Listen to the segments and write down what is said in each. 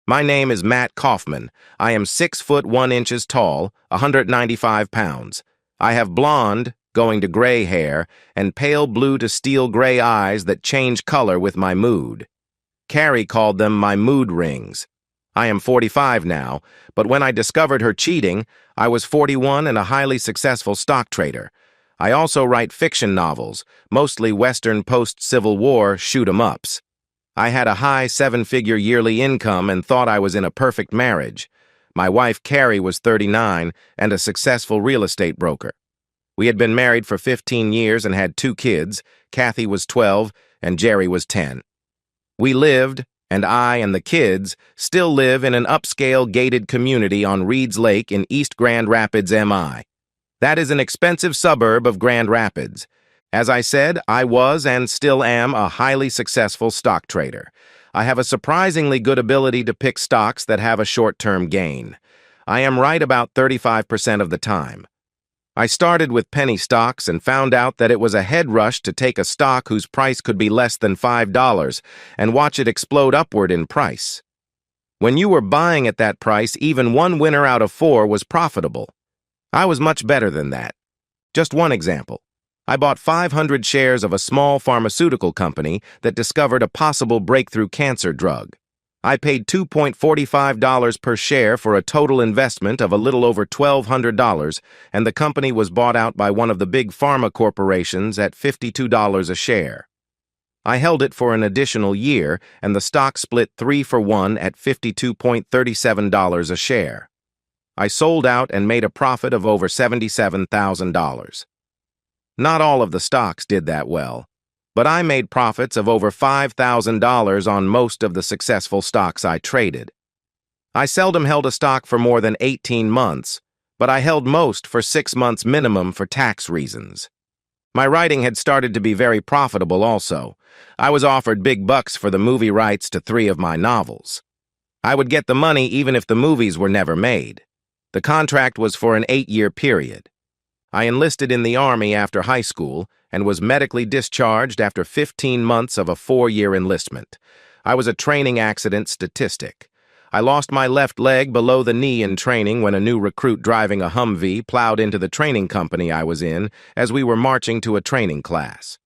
My name is Matt Kaufman. I am 6 foot 1 inches tall, 195 pounds. I have blonde, going to gray hair, and pale blue to steel gray eyes that change color with my mood. Carrie called them my mood rings. I am 45 now, but when I discovered her cheating, I was 41 and a highly successful stock trader. I also write fiction novels, mostly Western post-Civil War shoot-'em-ups. I had a high 7-figure yearly income and thought I was in a perfect marriage. My wife, Carrie, was 39 and a successful real estate broker. We had been married for 15 years and had 2 kids. Kathy was 12 and Jerry was 10. We lived, and I and the kids still live in an upscale gated community on Reeds Lake in East Grand Rapids, MI. That is an expensive suburb of Grand Rapids. As I said, I was and still am a highly successful stock trader. I have a surprisingly good ability to pick stocks that have a short-term gain. I am right about 35% of the time. I started with penny stocks and found out that it was a head rush to take a stock whose price could be less than $5 and watch it explode upward in price. When you were buying at that price, even one winner out of 4 was profitable. I was much better than that. Just one example. I bought 500 shares of a small pharmaceutical company that discovered a possible breakthrough cancer drug. I paid $2.45 per share for a total investment of a little over $1,200, and the company was bought out by one of the big pharma corporations at $52 a share. I held it for an additional year, and the stock split 3-for-1 at $52.37 a share. I sold out and made a profit of over $77,000. Not all of the stocks did that well, but I made profits of over $5,000 on most of the successful stocks I traded. I seldom held a stock for more than 18 months, but I held most for 6 months minimum for tax reasons. My writing had started to be very profitable also. I was offered big bucks for the movie rights to 3 of my novels. I would get the money even if the movies were never made. The contract was for an 8-year period. I enlisted in the Army after high school and was medically discharged after 15 months of a 4-year enlistment. I was a training accident statistic. I lost my left leg below the knee in training when a new recruit driving a Humvee plowed into the training company I was in as we were marching to a training class.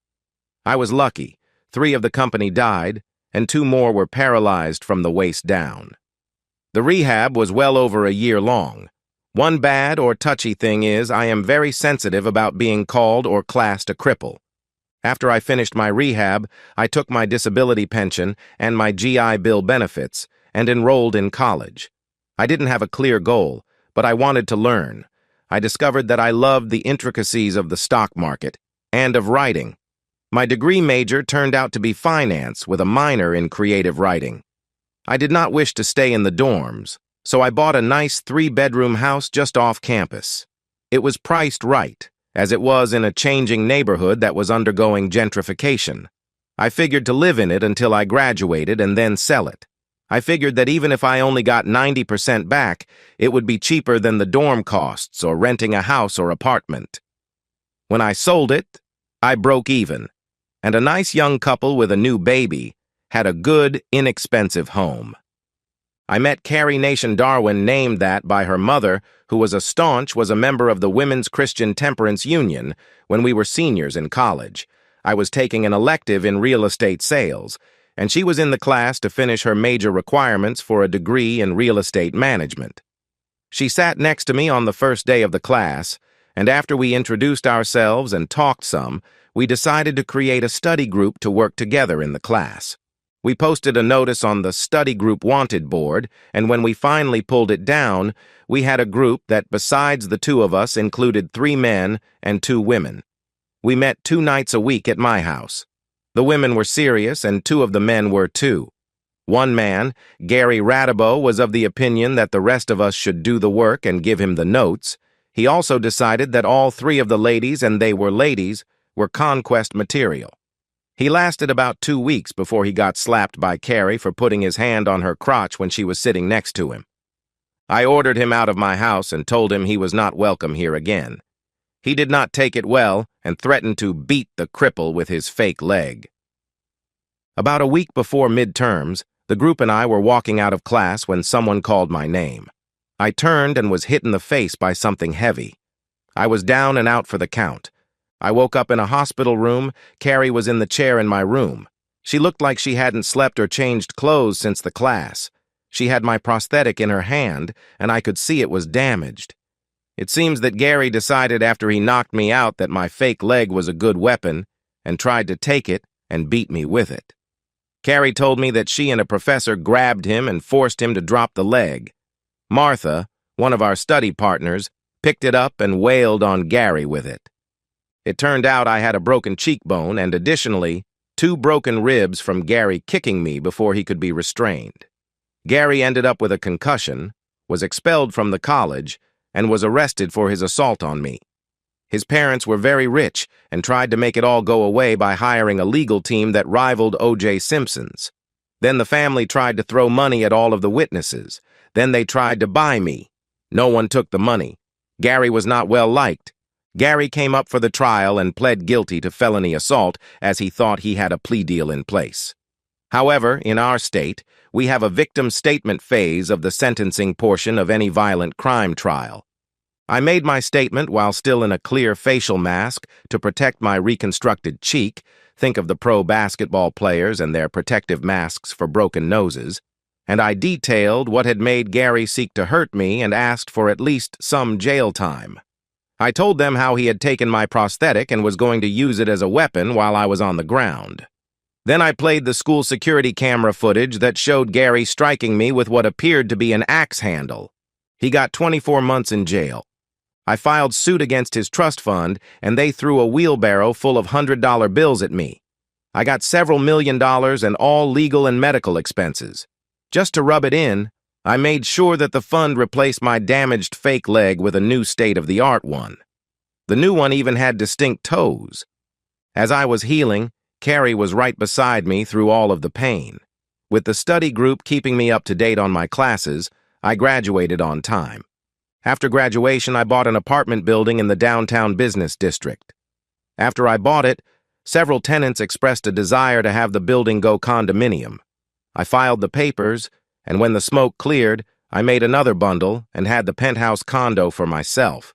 I was lucky. 3 of the company died, and 2 more were paralyzed from the waist down. The rehab was well over a year long. One bad or touchy thing is I am very sensitive about being called or classed a cripple. After I finished my rehab, I took my disability pension and my GI Bill benefits and enrolled in college. I didn't have a clear goal, but I wanted to learn. I discovered that I loved the intricacies of the stock market and of writing. My degree major turned out to be finance with a minor in creative writing. I did not wish to stay in the dorms, so I bought a nice 3-bedroom house just off campus. It was priced right, as it was in a changing neighborhood that was undergoing gentrification. I figured to live in it until I graduated and then sell it. I figured that even if I only got 90% back, it would be cheaper than the dorm costs or renting a house or apartment. When I sold it, I broke even, and a nice young couple with a new baby had a good, inexpensive home. I met Carrie Nation Darwin, named that by her mother, who was a member of the Women's Christian Temperance Union when we were seniors in college. I was taking an elective in real estate sales, and she was in the class to finish her major requirements for a degree in real estate management. She sat next to me on the first day of the class, and after we introduced ourselves and talked some, we decided to create a study group to work together in the class. We posted a notice on the study group wanted board, and when we finally pulled it down, we had a group that, besides the 2 of us, included 3 men and 2 women. We met 2 nights a week at my house. The women were serious, and 2 of the men were too. One man, Gary Radibo, was of the opinion that the rest of us should do the work and give him the notes. He also decided that all 3 of the ladies, and they were ladies, were conquest material. He lasted about 2 weeks before he got slapped by Carrie for putting his hand on her crotch when she was sitting next to him. I ordered him out of my house and told him he was not welcome here again. He did not take it well and threatened to beat the cripple with his fake leg. About a week before midterms, The group and I were walking out of class when someone called my name. I turned and was hit in the face by something heavy. I was down and out for the count. I woke up in a hospital room. Carrie was in the chair in my room. She looked like she hadn't slept or changed clothes since the class. She had my prosthetic in her hand, and I could see it was damaged. It seems that Gary decided after he knocked me out that my fake leg was a good weapon and tried to take it and beat me with it. Carrie told me that she and a professor grabbed him and forced him to drop the leg. Martha, one of our study partners, picked it up and wailed on Gary with it. It turned out I had a broken cheekbone and, additionally, 2 broken ribs from Gary kicking me before he could be restrained. Gary ended up with a concussion, was expelled from the college, and was arrested for his assault on me. His parents were very rich and tried to make it all go away by hiring a legal team that rivaled O.J. Simpson's. Then the family tried to throw money at all of the witnesses. Then they tried to buy me. No one took the money. Gary was not well liked. Gary came up for the trial and pled guilty to felony assault as he thought he had a plea deal in place. However, in our state, we have a victim statement phase of the sentencing portion of any violent crime trial. I made my statement while still in a clear facial mask to protect my reconstructed cheek. Think of the pro basketball players and their protective masks for broken noses. And I detailed what had made Gary seek to hurt me and asked for at least some jail time. I told them how he had taken my prosthetic and was going to use it as a weapon while I was on the ground. Then I played the school security camera footage that showed Gary striking me with what appeared to be an axe handle. He got 24 months in jail. I filed suit against his trust fund, and they threw a wheelbarrow full of $100 bills at me. I got several $1,000,000 and all legal and medical expenses. Just to rub it in, I made sure that the fund replaced my damaged fake leg with a new state-of-the-art one. The new one even had distinct toes. As I was healing, Carrie was right beside me through all of the pain. With the study group keeping me up to date on my classes, I graduated on time. After graduation, I bought an apartment building in the downtown business district. After I bought it, several tenants expressed a desire to have the building go condominium. I filed the papers, and when the smoke cleared, I made another bundle and had the penthouse condo for myself.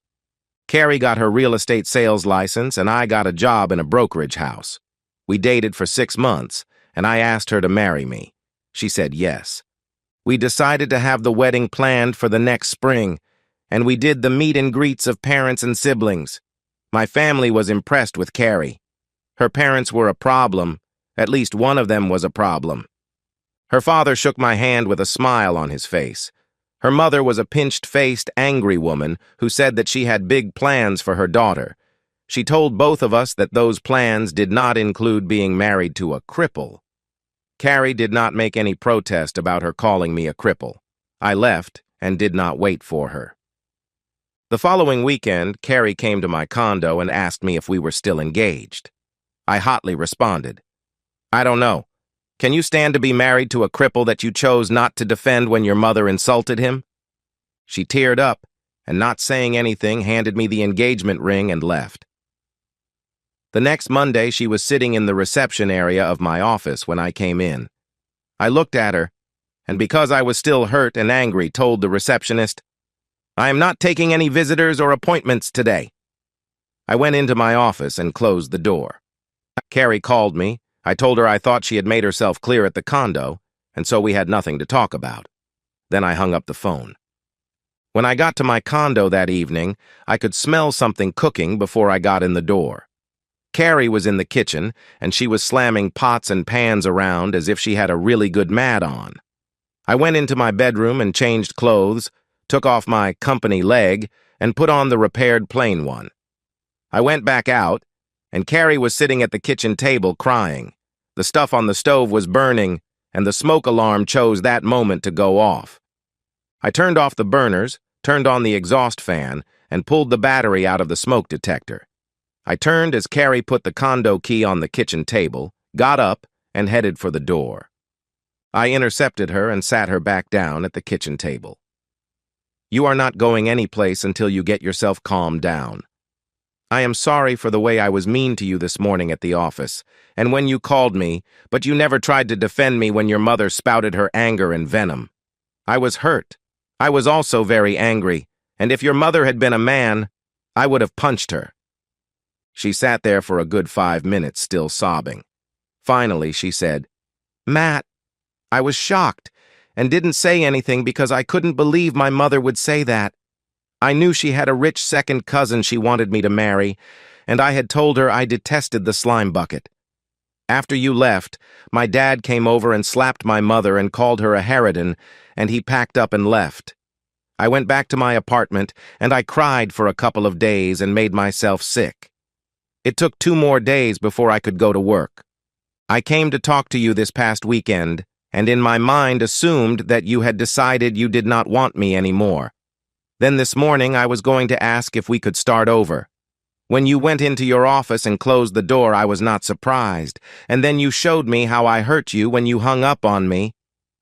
Carrie got her real estate sales license, and I got a job in a brokerage house. We dated for 6 months, and I asked her to marry me. She said yes. We decided to have the wedding planned for the next spring, and we did the meet and greets of parents and siblings. My family was impressed with Carrie. Her parents were a problem. At least one of them was a problem. Her father shook my hand with a smile on his face. Her mother was a pinched-faced, angry woman who said that she had big plans for her daughter. She told both of us that those plans did not include being married to a cripple. Carrie did not make any protest about her calling me a cripple. I left and did not wait for her. The following weekend, Carrie came to my condo and asked me if we were still engaged. I hotly responded, "I don't know. Can you stand to be married to a cripple that you chose not to defend when your mother insulted him?" She teared up and, not saying anything, handed me the engagement ring and left. The next Monday, she was sitting in the reception area of my office when I came in. I looked at her, and because I was still hurt and angry, told the receptionist, "I am not taking any visitors or appointments today." I went into my office and closed the door. Carrie called me. I told her I thought she had made herself clear at the condo, and so we had nothing to talk about. Then I hung up the phone. When I got to my condo that evening, I could smell something cooking before I got in the door. Carrie was in the kitchen, and she was slamming pots and pans around as if she had a really good mad on. I went into my bedroom and changed clothes, took off my company leg, and put on the repaired plain one. I went back out, and Carrie was sitting at the kitchen table crying. The stuff on the stove was burning, and the smoke alarm chose that moment to go off. I turned off the burners, turned on the exhaust fan, and pulled the battery out of the smoke detector. I turned as Carrie put the condo key on the kitchen table, got up, and headed for the door. I intercepted her and sat her back down at the kitchen table. "You are not going anyplace until you get yourself calmed down." I am sorry for the way I was mean to you this morning at the office, and when you called me, but you never tried to defend me when your mother spouted her anger and venom. I was hurt. I was also very angry, and if your mother had been a man, I would have punched her. She sat there for a good 5 minutes, still sobbing. Finally, she said, "Matt, I was shocked and didn't say anything because I couldn't believe my mother would say that. I knew she had a rich second cousin she wanted me to marry, and I had told her I detested the slime bucket. After you left, my dad came over and slapped my mother and called her a harridan, and he packed up and left. I went back to my apartment, and I cried for a couple of days and made myself sick. It took 2 more days before I could go to work. I came to talk to you this past weekend, and in my mind assumed that you had decided you did not want me anymore. Then this morning I was going to ask if we could start over. When you went into your office and closed the door, I was not surprised, and then you showed me how I hurt you when you hung up on me.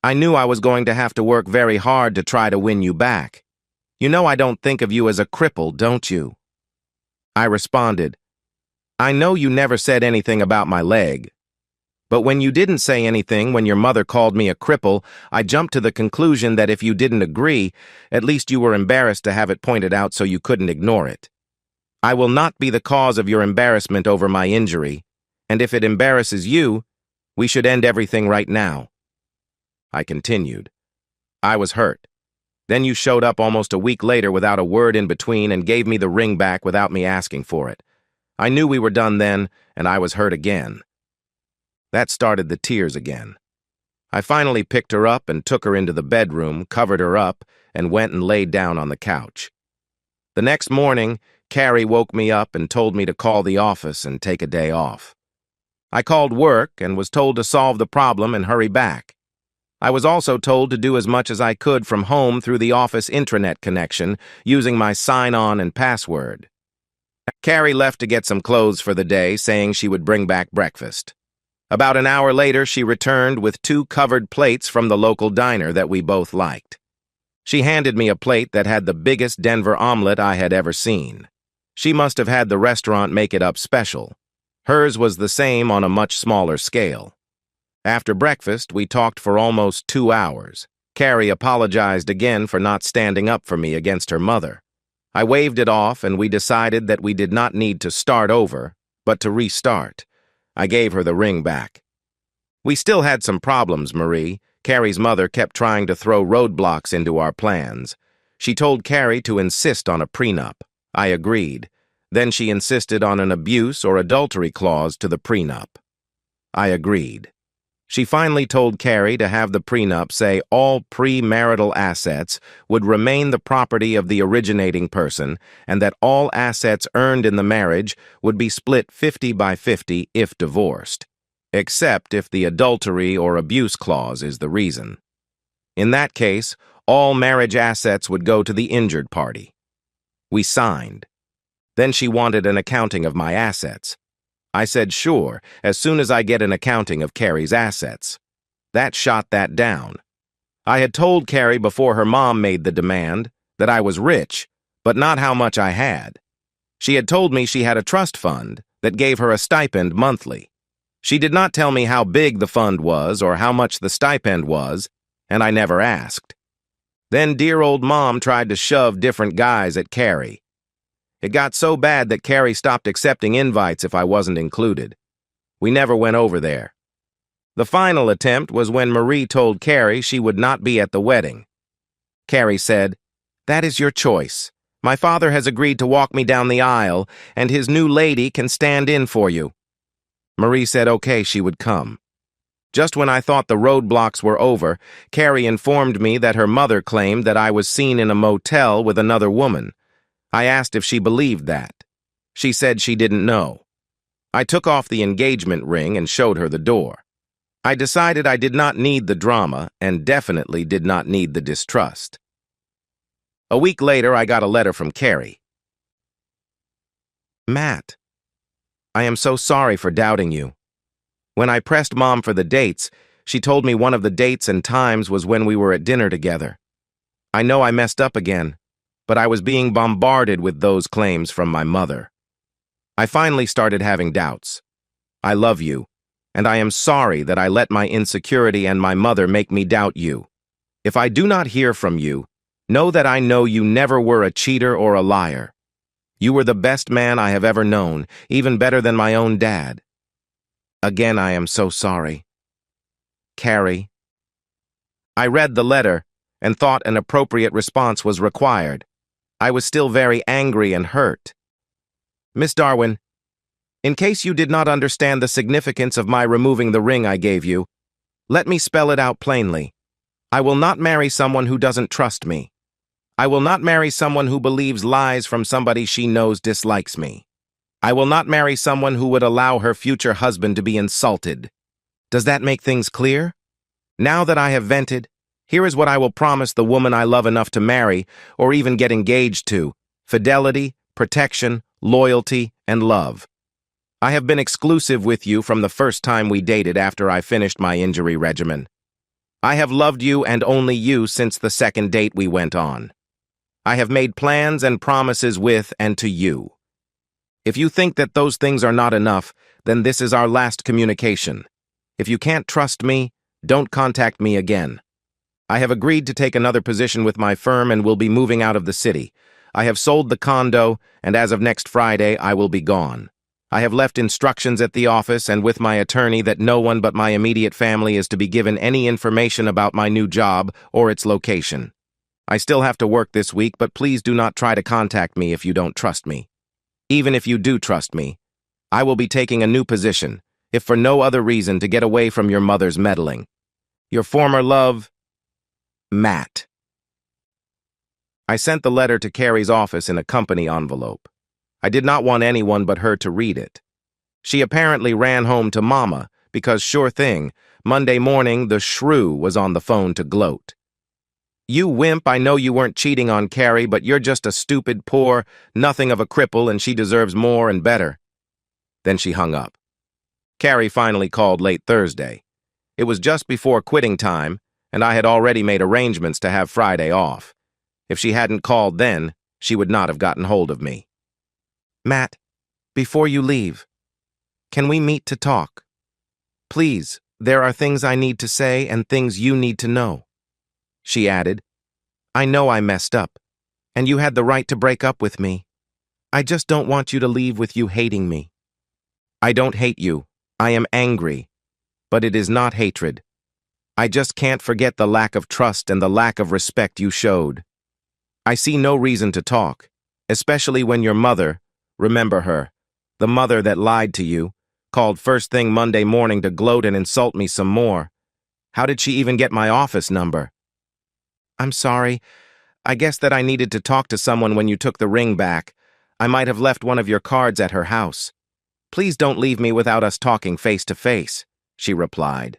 I knew I was going to have to work very hard to try to win you back. You know I don't think of you as a cripple, don't you?" I responded, "I know you never said anything about my leg. But when you didn't say anything when your mother called me a cripple, I jumped to the conclusion that if you didn't agree, at least you were embarrassed to have it pointed out so you couldn't ignore it. I will not be the cause of your embarrassment over my injury, and if it embarrasses you, we should end everything right now." I continued, "I was hurt. Then you showed up almost a week later without a word in between and gave me the ring back without me asking for it. I knew we were done then, and I was hurt again." That started the tears again. I finally picked her up and took her into the bedroom, covered her up, and went and laid down on the couch. The next morning, Carrie woke me up and told me to call the office and take a day off. I called work and was told to solve the problem and hurry back. I was also told to do as much as I could from home through the office intranet connection, using my sign-on and password. Carrie left to get some clothes for the day, saying she would bring back breakfast. About an hour later, she returned with 2 covered plates from the local diner that we both liked. She handed me a plate that had the biggest Denver omelet I had ever seen. She must have had the restaurant make it up special. Hers was the same on a much smaller scale. After breakfast, we talked for almost 2 hours. Carrie apologized again for not standing up for me against her mother. I waved it off, and we decided that we did not need to start over, but to restart. I gave her the ring back. We still had some problems, Marie. Carrie's mother kept trying to throw roadblocks into our plans. She told Carrie to insist on a prenup. I agreed. Then she insisted on an abuse or adultery clause to the prenup. I agreed. She finally told Carrie to have the prenup say all premarital assets would remain the property of the originating person and that all assets earned in the marriage would be split 50-50 if divorced, except if the adultery or abuse clause is the reason. In that case, all marriage assets would go to the injured party. We signed. Then she wanted an accounting of my assets. I said sure, as soon as I get an accounting of Carrie's assets. That shot that down. I had told Carrie before her mom made the demand that I was rich, but not how much I had. She had told me she had a trust fund that gave her a stipend monthly. She did not tell me how big the fund was or how much the stipend was, and I never asked. Then dear old Mom tried to shove different guys at Carrie. It got so bad that Carrie stopped accepting invites if I wasn't included. We never went over there. The final attempt was when Marie told Carrie she would not be at the wedding. Carrie said, "That is your choice. My father has agreed to walk me down the aisle, and his new lady can stand in for you." Marie said okay, she would come. Just when I thought the roadblocks were over, Carrie informed me that her mother claimed that I was seen in a motel with another woman. I asked if she believed that. She said she didn't know. I took off the engagement ring and showed her the door. I decided I did not need the drama and definitely did not need the distrust. A week later, I got a letter from Carrie. "Matt, I am so sorry for doubting you. When I pressed Mom for the dates, she told me one of the dates and times was when we were at dinner together. I know I messed up again, but I was being bombarded with those claims from my mother. I finally started having doubts. I love you, and I am sorry that I let my insecurity and my mother make me doubt you. If I do not hear from you, know that I know you never were a cheater or a liar. You were the best man I have ever known, even better than my own dad. Again, I am so sorry. Carrie. I read the letter and thought an appropriate response was required. I was still very angry and hurt. Miss Darwin, in case you did not understand the significance of my removing the ring I gave you, let me spell it out plainly. I will not marry someone who doesn't trust me. I will not marry someone who believes lies from somebody she knows dislikes me. I will not marry someone who would allow her future husband to be insulted. Does that make things clear? Now that I have vented, here is what I will promise the woman I love enough to marry or even get engaged to: fidelity, protection, loyalty, and love. I have been exclusive with you from the first time we dated after I finished my injury regimen. I have loved you and only you since the second date we went on. I have made plans and promises with and to you. If you think that those things are not enough, then this is our last communication. If you can't trust me, don't contact me again. I have agreed to take another position with my firm and will be moving out of the city. I have sold the condo, and as of next Friday, I will be gone. I have left instructions at the office and with my attorney that no one but my immediate family is to be given any information about my new job or its location. I still have to work this week, but please do not try to contact me if you don't trust me. Even if you do trust me, I will be taking a new position, if for no other reason to get away from your mother's meddling. Your former love, Matt. I sent the letter to Carrie's office in a company envelope. I did not want anyone but her to read it. She apparently ran home to Mama because, sure thing, Monday morning the shrew was on the phone to gloat. You wimp, I know you weren't cheating on Carrie, but you're just a stupid, poor, nothing of a cripple, and she deserves more and better. Then she hung up. Carrie finally called late Thursday. It was just before quitting time, and I had already made arrangements to have Friday off. If she hadn't called then, she would not have gotten hold of me. Matt, before you leave, can we meet to talk? Please, there are things I need to say and things you need to know. She added, I know I messed up, and you had the right to break up with me. I just don't want you to leave with you hating me. I don't hate you. I am angry, but it is not hatred. I just can't forget the lack of trust and the lack of respect you showed. I see no reason to talk, especially when your mother, remember her, the mother that lied to you, called first thing Monday morning to gloat and insult me some more. How did she even get my office number? I'm sorry. I guess that I needed to talk to someone when you took the ring back. I might have left one of your cards at her house. Please don't leave me without us talking face to face, she replied.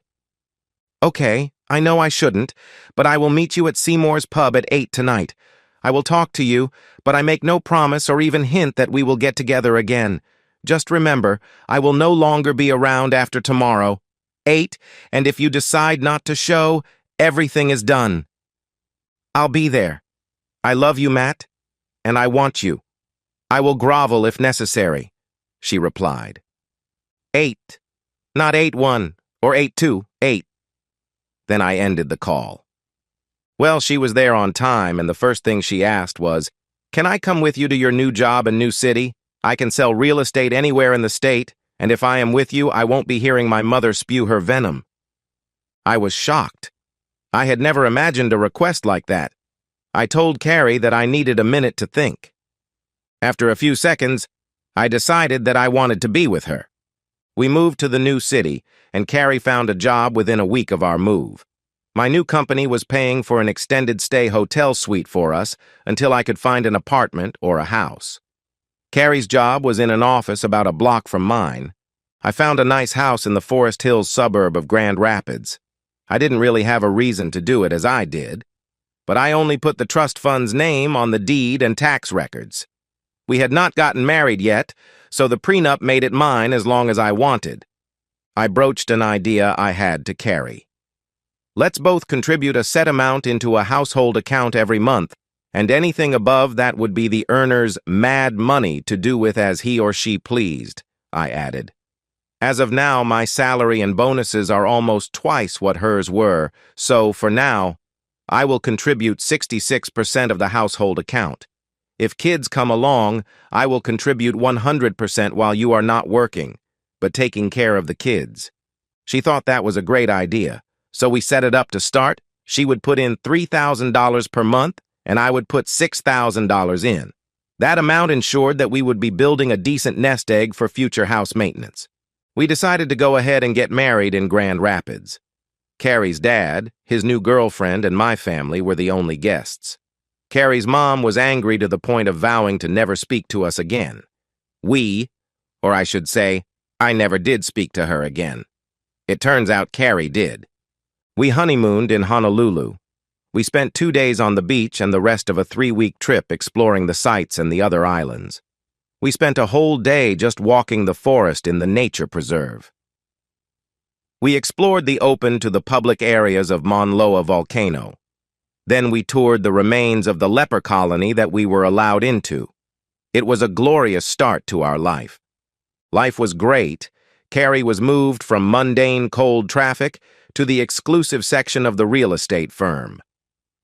Okay, I know I shouldn't, but I will meet you at Seymour's pub at 8 tonight. I will talk to you, but I make no promise or even hint that we will get together again. Just remember, I will no longer be around after tomorrow. 8, and if you decide not to show, everything is done. I'll be there. I love you, Matt, and I want you. I will grovel if necessary, she replied. 8, not 8-1 or 8-2, 8. Then I ended the call. Well, she was there on time, and the first thing she asked was, Can I come with you to your new job and new city? I can sell real estate anywhere in the state, and if I am with you, I won't be hearing my mother spew her venom. I was shocked. I had never imagined a request like that. I told Carrie that I needed a minute to think. After a few seconds, I decided that I wanted to be with her. We moved to the new city, and Carrie found a job within a week of our move. My new company was paying for an extended stay hotel suite for us until I could find an apartment or a house. Carrie's job was in an office about a block from mine. I found a nice house in the Forest Hills suburb of Grand Rapids. I didn't really have a reason to do it as I did, but I only put the trust fund's name on the deed and tax records. We had not gotten married yet, so the prenup made it mine as long as I wanted. I broached an idea I had to Carrie. Let's both contribute a set amount into a household account every month, And anything above that would be the earner's mad money to do with as he or she pleased, I added. As of now, my salary and bonuses are almost twice what hers were, so, for now, I will contribute 66% of the household account. If kids come along, I will contribute 100% while you are not working, but taking care of the kids. She thought that was a great idea, so we set it up to start. She would put in $3,000 per month, and I would put $6,000 in. That amount ensured that we would be building a decent nest egg for future house maintenance. We decided to go ahead and get married in Grand Rapids. Carrie's dad, his new girlfriend, and my family were the only guests. Carrie's mom was angry to the point of vowing to never speak to us again. Or I should say, I never did speak to her again. It turns out Carrie did. We honeymooned in Honolulu. We spent 2 days on the beach and the rest of a 3-week trip exploring the sights and the other islands. We spent a whole day just walking the forest in the nature preserve. We explored the open to the public areas of Mauna Loa volcano. Then we toured the remains of the leper colony that we were allowed into. It was a glorious start to our life. Life was great. Carrie was moved from mundane cold traffic to the exclusive section of the real estate firm.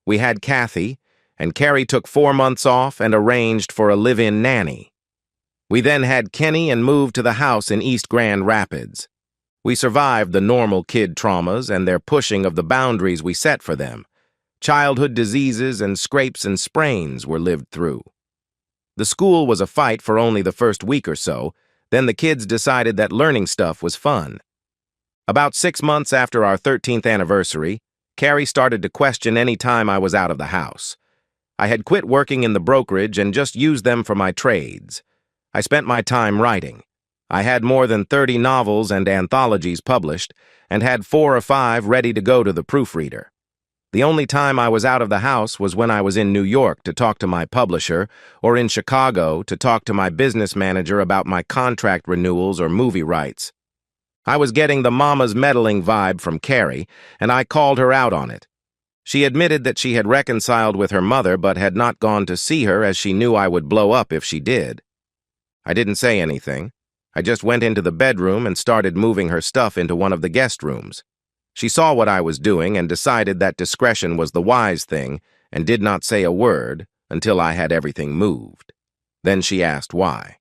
We had Kathy, and Carrie took 4 months off and arranged for a live-in nanny. We then had Kenny and moved to the house in East Grand Rapids. We survived the normal kid traumas and their pushing of the boundaries we set for them. Childhood diseases and scrapes and sprains were lived through. The school was a fight for only the first week or so, then the kids decided that learning stuff was fun. About 6 months after our 13th anniversary, Carrie started to question any time I was out of the house. I had quit working in the brokerage and just used them for my trades. I spent my time writing. I had more than 30 novels and anthologies published, and had 4 or 5 ready to go to the proofreader. The only time I was out of the house was when I was in New York to talk to my publisher, or in Chicago to talk to my business manager about my contract renewals or movie rights. I was getting the mama's meddling vibe from Carrie, and I called her out on it. She admitted that she had reconciled with her mother but had not gone to see her as she knew I would blow up if she did. I didn't say anything. I just went into the bedroom and started moving her stuff into one of the guest rooms. She saw what I was doing and decided that discretion was the wise thing and did not say a word until I had everything moved. Then she asked why.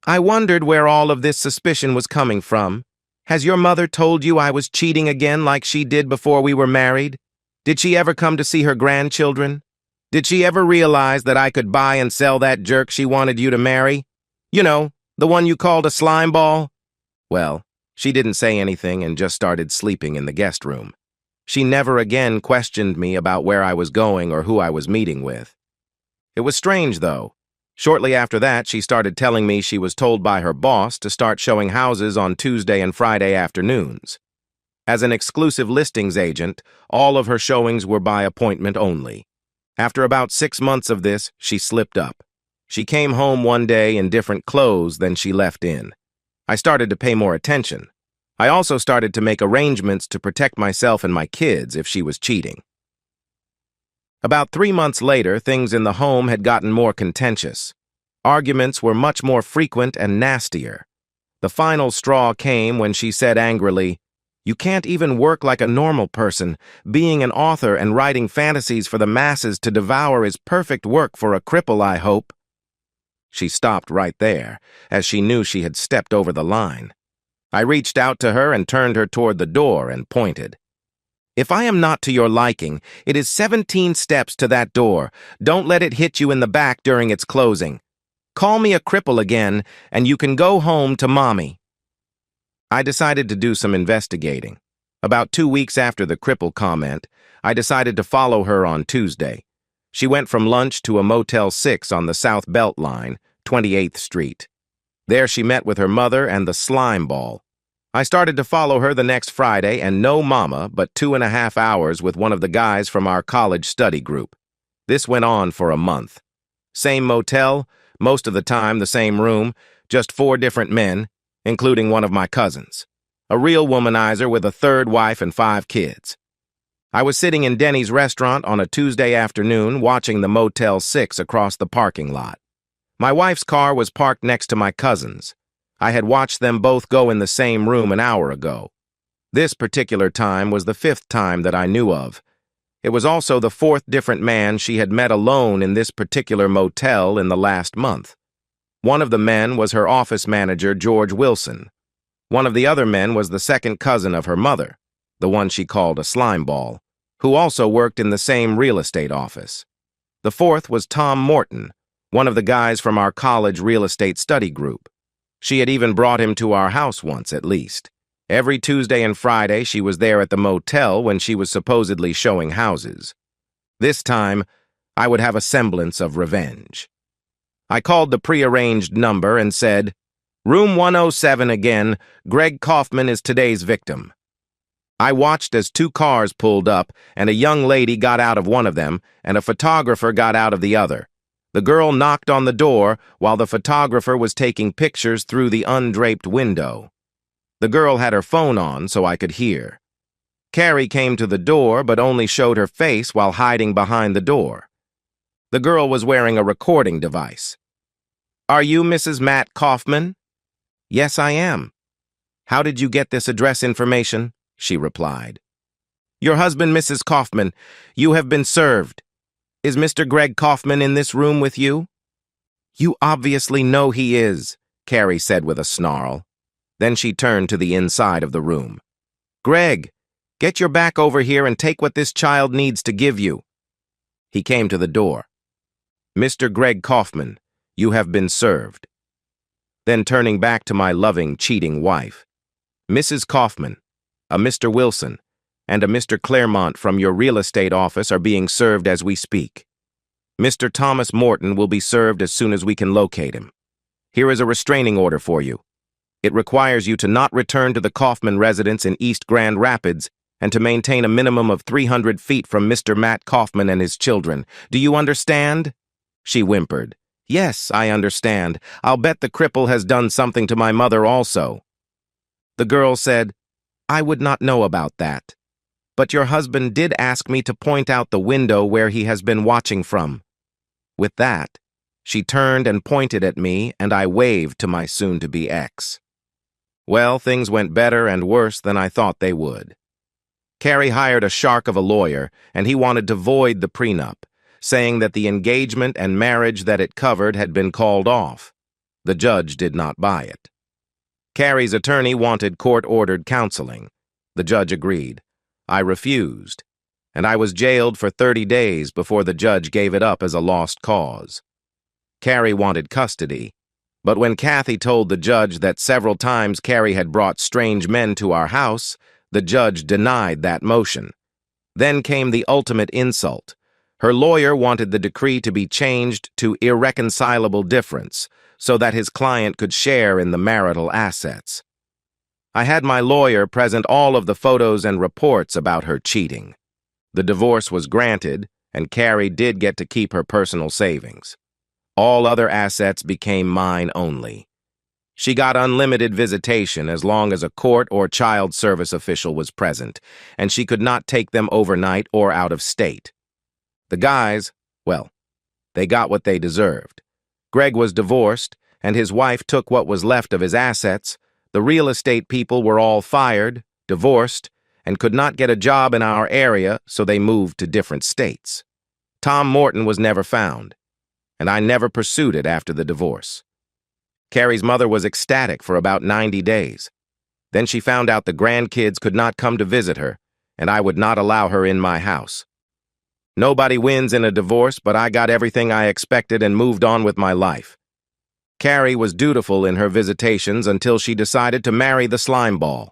I wondered where all of this suspicion was coming from. Has your mother told you I was cheating again like she did before we were married? Did she ever come to see her grandchildren? Did she ever realize that I could buy and sell that jerk she wanted you to marry? You know, the one you called a slime ball? Well, she didn't say anything and just started sleeping in the guest room. She never again questioned me about where I was going or who I was meeting with. It was strange, though. Shortly after that, she started telling me she was told by her boss to start showing houses on Tuesday and Friday afternoons. As an exclusive listings agent, all of her showings were by appointment only. After about 6 months of this, she slipped up. She came home one day in different clothes than she left in. I started to pay more attention. I also started to make arrangements to protect myself and my kids if she was cheating. About 3 months later, things in the home had gotten more contentious. Arguments were much more frequent and nastier. The final straw came when she said angrily, "You can't even work like a normal person. Being an author and writing fantasies for the masses to devour is perfect work for a cripple, I hope." She stopped right there, as she knew she had stepped over the line. I reached out to her and turned her toward the door and pointed. If I am not to your liking, it is 17 steps to that door. Don't let it hit you in the back during its closing. Call me a cripple again, and you can go home to Mommy. I decided to do some investigating. About 2 weeks after the cripple comment, I decided to follow her on Tuesday. She went from lunch to a Motel 6 on the South Belt Line, 28th Street. There she met with her mother and the slime ball. I started to follow her the next Friday, and no mama, but 2.5 hours with one of the guys from our college study group. This went on for a month. Same motel, most of the time the same room, just 4 different men, including one of my cousins. A real womanizer with a 3rd wife and 5 kids. I was sitting in Denny's restaurant on a Tuesday afternoon watching the Motel 6 across the parking lot. My wife's car was parked next to my cousin's. I had watched them both go in the same room an hour ago. This particular time was the 5th time that I knew of. It was also the 4th different man she had met alone in this particular motel in the last month. One of the men was her office manager, George Wilson. One of the other men was the second cousin of her mother, the one she called a slimeball, who also worked in the same real estate office. The 4th was Tom Morton, one of the guys from our college real estate study group. She had even brought him to our house once, at least. Every Tuesday and Friday, she was there at the motel when she was supposedly showing houses. This time, I would have a semblance of revenge. I called the prearranged number and said, "Room 107 again. Greg Kaufman is today's victim." I watched as 2 cars pulled up, and a young lady got out of one of them, and a photographer got out of the other. The girl knocked on the door while the photographer was taking pictures through the undraped window. The girl had her phone on so I could hear. Carrie came to the door but only showed her face while hiding behind the door. The girl was wearing a recording device. "Are you Mrs. Matt Kaufman?" "Yes, I am." "How did you get this address information?" she replied. "Your husband, Mrs. Kaufman, you have been served. Is Mr. Greg Kaufman in this room with you?" "You obviously know he is," Carrie said with a snarl. Then she turned to the inside of the room. "Greg, get your back over here and take what this child needs to give you." He came to the door. "Mr. Greg Kaufman, you have been served." Then turning back to my loving, cheating wife. "Mrs. Kaufman, a Mr. Wilson, and a Mr. Claremont from your real estate office are being served as we speak. Mr. Thomas Morton will be served as soon as we can locate him. Here is a restraining order for you. It requires you to not return to the Kaufman residence in East Grand Rapids and to maintain a minimum of 300 feet from Mr. Matt Kaufman and his children. Do you understand?" She whimpered. "Yes, I understand. I'll bet the cripple has done something to my mother also." The girl said, "I would not know about that. But your husband did ask me to point out the window where he has been watching from." With that, she turned and pointed at me, and I waved to my soon-to-be ex. Well, things went better and worse than I thought they would. Carrie hired a shark of a lawyer, and he wanted to void the prenup, saying that the engagement and marriage that it covered had been called off. The judge did not buy it. Carrie's attorney wanted court-ordered counseling. The judge agreed. I refused, and I was jailed for 30 days before the judge gave it up as a lost cause. Carrie wanted custody, but when Kathy told the judge that several times Carrie had brought strange men to our house, the judge denied that motion. Then came the ultimate insult. Her lawyer wanted the decree to be changed to irreconcilable difference so that his client could share in the marital assets. I had my lawyer present all of the photos and reports about her cheating. The divorce was granted, and Carrie did get to keep her personal savings. All other assets became mine only. She got unlimited visitation as long as a court or child service official was present, and she could not take them overnight or out of state. The guys, well, they got what they deserved. Greg was divorced, and his wife took what was left of his assets. The real estate people were all fired, divorced, and could not get a job in our area, so they moved to different states. Tom Morton was never found, and I never pursued it after the divorce. Carrie's mother was ecstatic for about 90 days. Then she found out the grandkids could not come to visit her, and I would not allow her in my house. Nobody wins in a divorce, but I got everything I expected and moved on with my life. Carrie was dutiful in her visitations until she decided to marry the slimeball.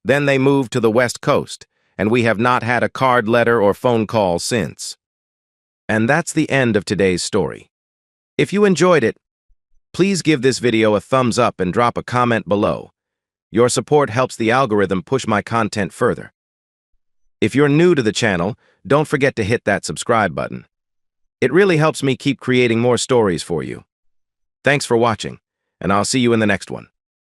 Then they moved to the West Coast, and we have not had a card letter or phone call since. And that's the end of today's story. If you enjoyed it, please give this video a thumbs up and drop a comment below. Your support helps the algorithm push my content further. If you're new to the channel, don't forget to hit that subscribe button. It really helps me keep creating more stories for you. Thanks for watching, and I'll see you in the next one.